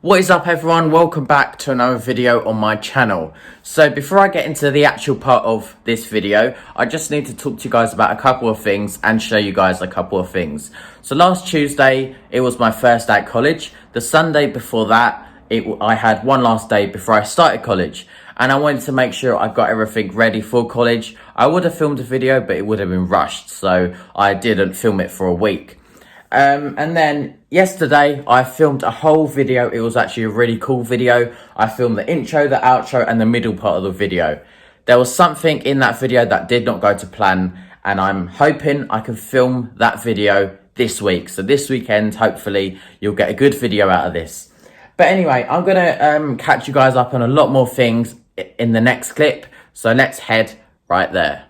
What is up everyone, welcome back to another video on my channel. So before I get into the actual part of this video, I just need to talk to you guys about a couple of things and show you guys a couple of things. So last Tuesday, it was my first day at college. The Sunday before that, I had one last day before I started college. And I wanted to make sure I got everything ready for college. I would have filmed a video, but it would have been rushed, so I didn't film it for a week. And then yesterday I filmed a whole video. It was actually a really cool video. I filmed the intro, the outro and the middle part of the video. There was something in that video that did not go to plan, and I'm hoping I can film that video this week. So this weekend, hopefully you'll get a good video out of this. But anyway, I'm gonna catch you guys up on a lot more things in the next clip. So let's head right there.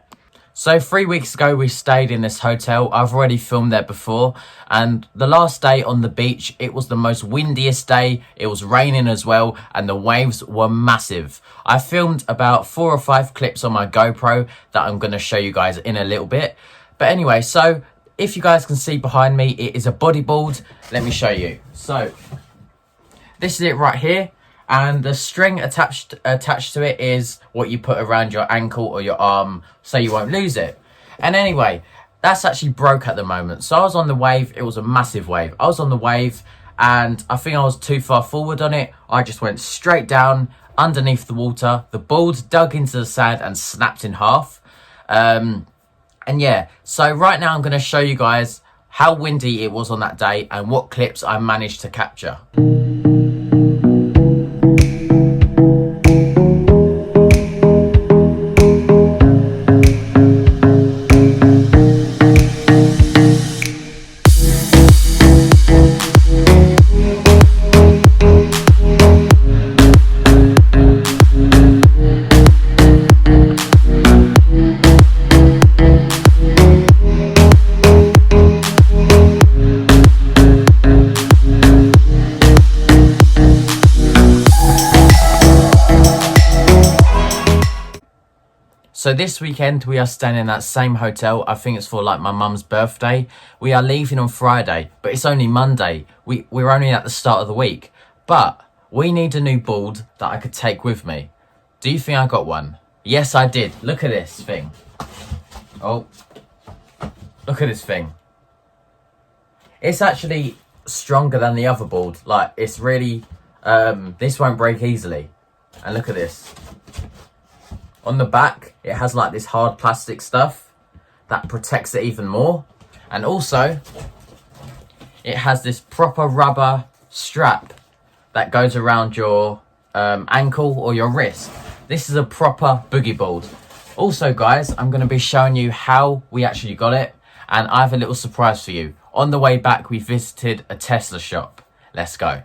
So 3 weeks ago, we stayed in this hotel. I've already filmed there before. And the last day on the beach, it was the most windiest day. It was raining as well. And the waves were massive. I filmed about 4 or 5 clips on my GoPro that I'm going to show you guys in a little bit. But anyway, so if you guys can see behind me, it is a bodyboard. Let me show you. So this is it right here. And the string attached to it is what you put around your ankle or your arm so you won't lose it. And anyway, that's actually broke at the moment. So I was on the wave. It was a massive wave. I was on the wave and I think I was too far forward on it. I just went straight down underneath the water. The board dug into the sand and snapped in half. And yeah, so right now I'm going to show you guys how windy it was on that day and what clips I managed to capture. So this weekend we are staying in that same hotel. I think it's for like my mum's birthday. We are leaving on Friday, but it's only Monday. We're only at the start of the week. But we need a new board that I could take with me. Do you think I got one? Yes, I did. Look at this thing. Oh, look at this thing. It's actually stronger than the other board. Like it's really, this won't break easily. And look at this. On the back, it has like this hard plastic stuff that protects it even more. And also, it has this proper rubber strap that goes around your ankle or your wrist. This is a proper boogie board. Also, guys, I'm going to be showing you how we actually got it. And I have a little surprise for you. On the way back, we visited a Tesla shop. Let's go.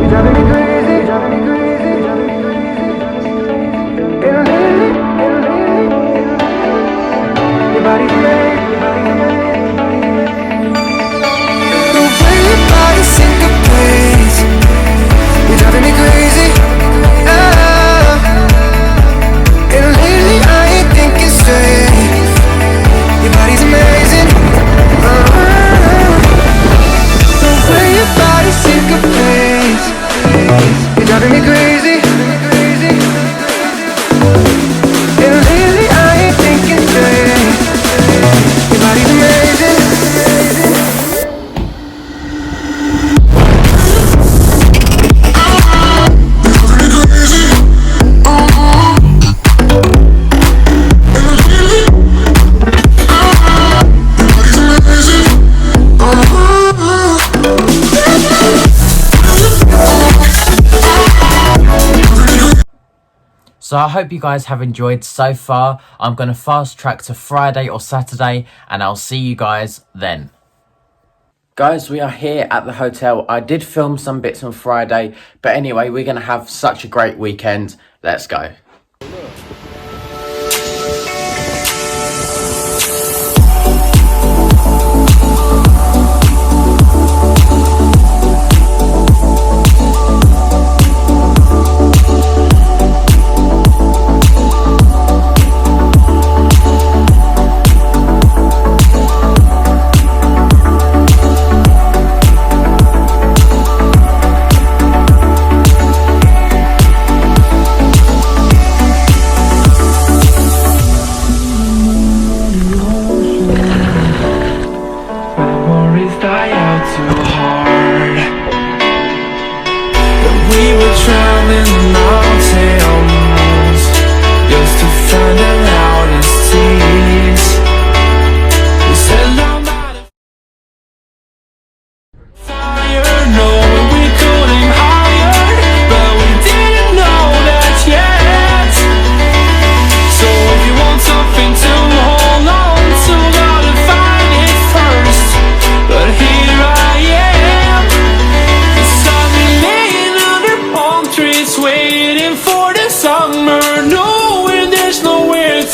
Driving me crazy, driving me crazy, driving me crazy. Your body's amazing, your body's amazing. The way your body syncopates, you're driving me crazy. And lately I ain't thinking straight. Your body's amazing. The way your body syncopates, you're driving me crazy. And lately I ain't thinking straight. Your body's amazing. So I hope you guys have enjoyed so far. I'm going to fast track to Friday or Saturday and I'll see you guys then. Guys, we are here at the hotel. I did film some bits on Friday, but anyway, we're going to have such a great weekend. Let's go.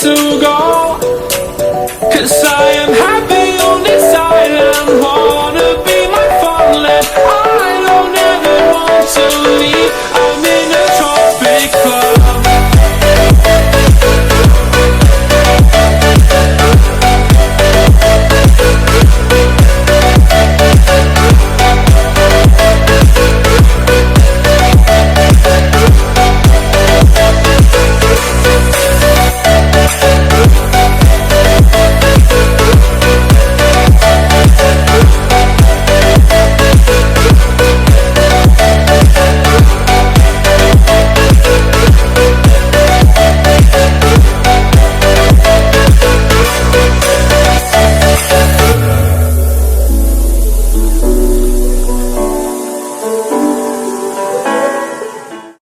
to go, 'cause I am happy